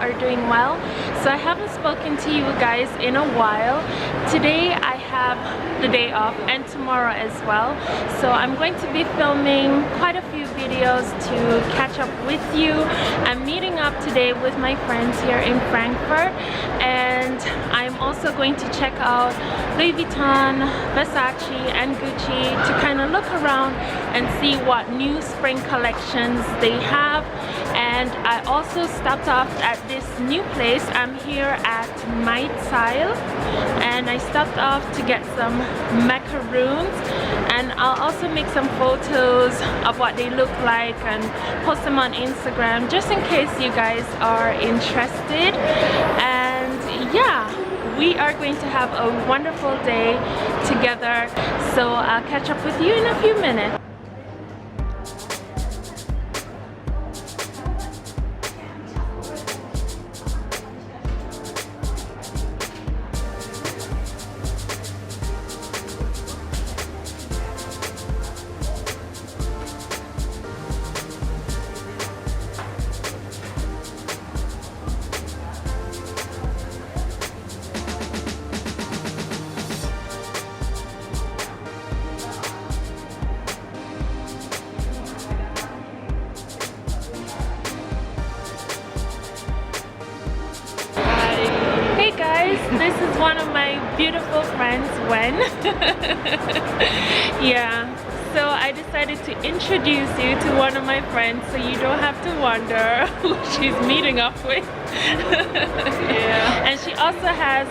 are doing well. So I haven't spoken to you guys in a while. Today I have the day off and tomorrow as well. So I'm going to be filming quite a few videos to catch up with you. I'm meeting up today with my friends here in Frankfurt, and I'm also going to check out Louis Vuitton, Versace and Gucci to kind of look around and see what new spring collections they have. And I also stopped off at this new place. I'm here at Maizal, and I stopped off to get some macaroons, and I'll also make some photos of what they look like and post them on Instagram just in case you guys are interested. And yeah, we are going to have a wonderful day together, so I'll catch up with you in a few minutes. This is one of my beautiful friends, Wen. Yeah, so I decided to introduce you to one of my friends so you don't have to wonder who she's meeting up with. Yeah. And she also has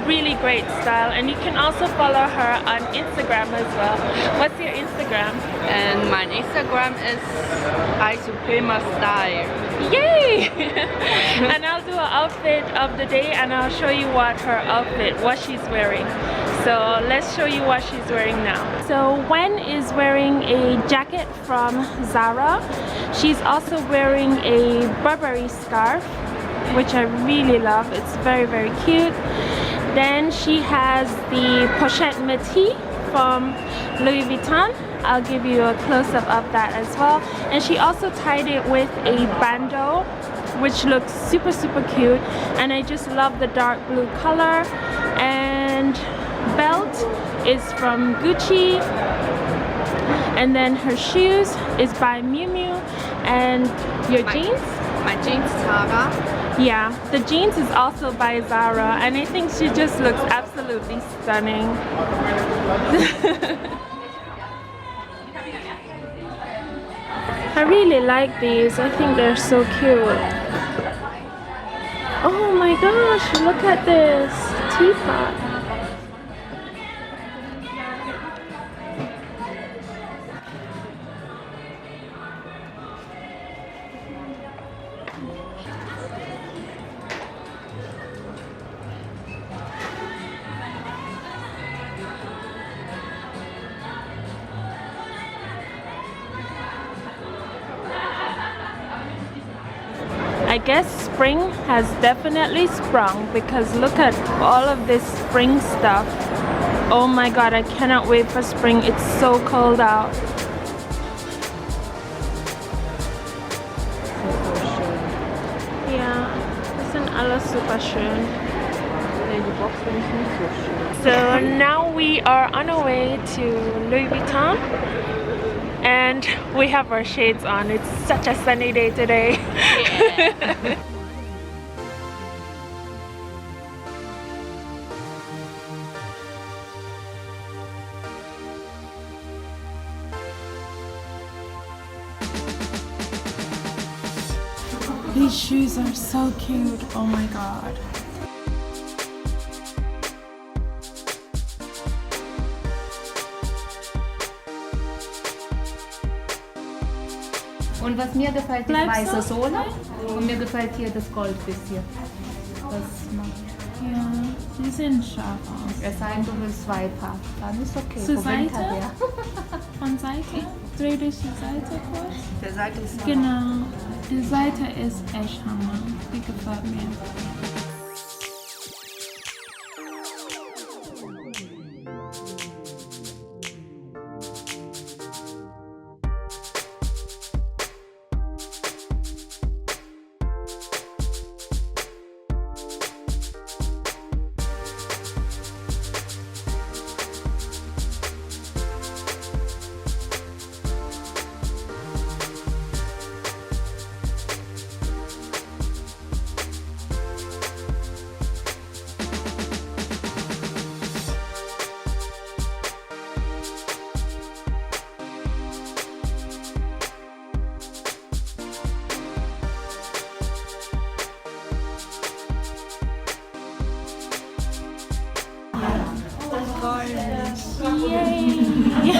really great style, and you can also follow her on Instagram as well. What's your Instagram? And my Instagram is Style. Yay! And I'll do an outfit of the day, and I'll show you what she's wearing. So let's show you what she's wearing now. So Wen is wearing a jacket from Zara. She's also wearing a Burberry scarf, which I really love. It's very, very cute. Then she has the pochette métis from Louis Vuitton. I'll give you a close-up of that as well. And she also tied it with a bandeau, which looks super, super cute. And I just love the dark blue color. And belt is from Gucci. And then her shoes is by Miu Miu. And your jeans? My jeans, Zara. Yeah, the jeans is also by Zara, and I think she just looks absolutely stunning. I really like these. I think they're so cute. Oh my gosh, look at this teapot. I guess spring has definitely sprung, because look at all of this spring stuff. Oh my god, I cannot wait for spring. It's so cold out. Ja, das sind alles super schön. So now we are on our way to Louis Vuitton. And we have our shades on. It's such a sunny day today. Yeah. These shoes are so cute. Oh my god. Und was mir gefällt, ist weiße Sohle, und mir gefällt hier das Gold bisschen. Das macht. Ja, die sehen scharf aus. Es sei denn, du willst zwei Paar, dann ist okay. Zur Seite? Von Seite? Dreh durch die Seite kurz. Der Seite ist genau. Die Seite ist echt Hammer. Die gefällt mir. Ich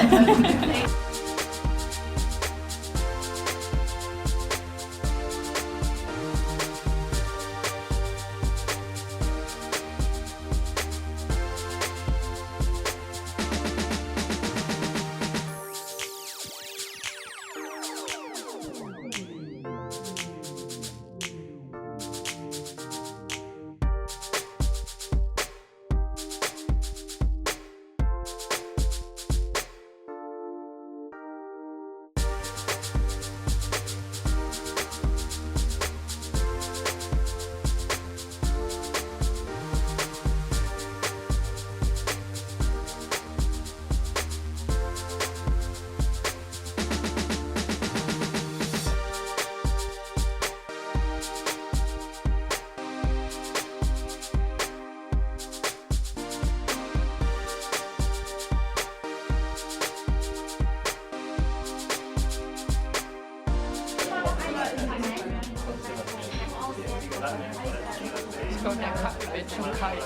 glaube, der Kaffee wird schon kalt.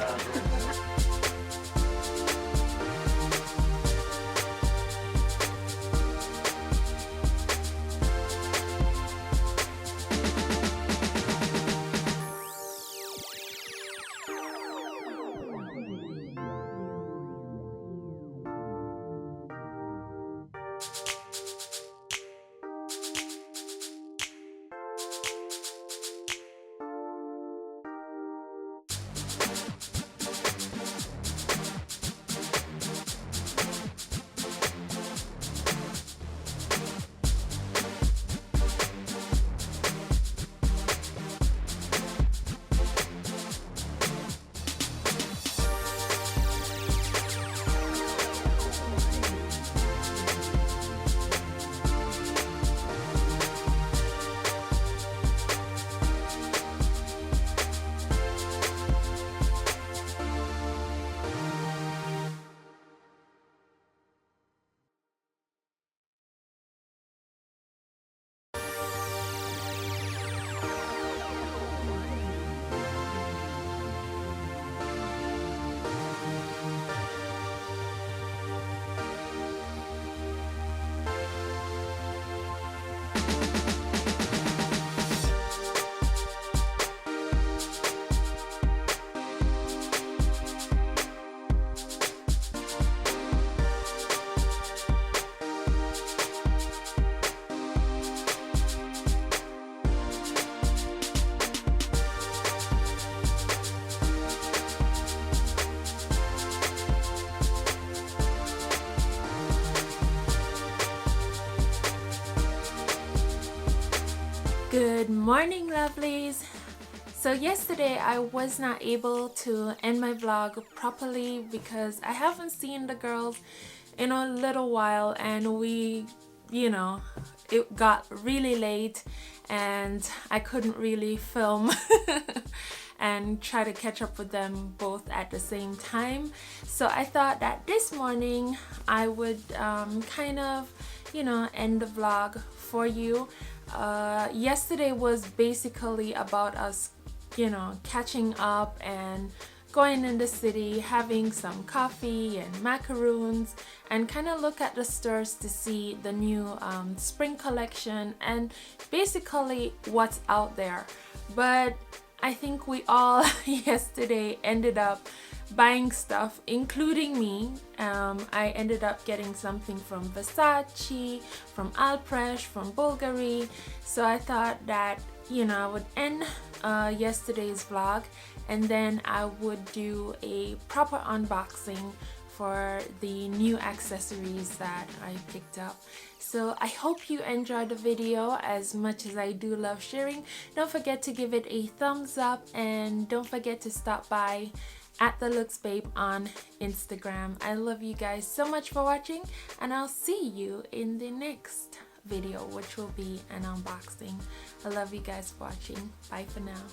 Good morning, lovelies. So yesterday I was not able to end my vlog properly because I haven't seen the girls in a little while, and it got really late and I couldn't really film and try to catch up with them both at the same time. So I thought that this morning I would kind of end the vlog for you. Yesterday was basically about us catching up and going in the city, having some coffee and macaroons, and kind of look at the stores to see the new spring collection and basically what's out there. But I think we all yesterday ended up buying stuff, including me. I ended up getting something from Versace, from Alpresh, from Bulgari. So I thought that I would end yesterday's vlog and then I would do a proper unboxing for the new accessories that I picked up. So I hope you enjoyed the video as much as I do love sharing. Don't forget to give it a thumbs up and don't forget to stop by at TheLuxeBabe on Instagram. I love you guys so much for watching, and I'll see you in the next video, which will be an unboxing. I love you guys for watching. Bye for now.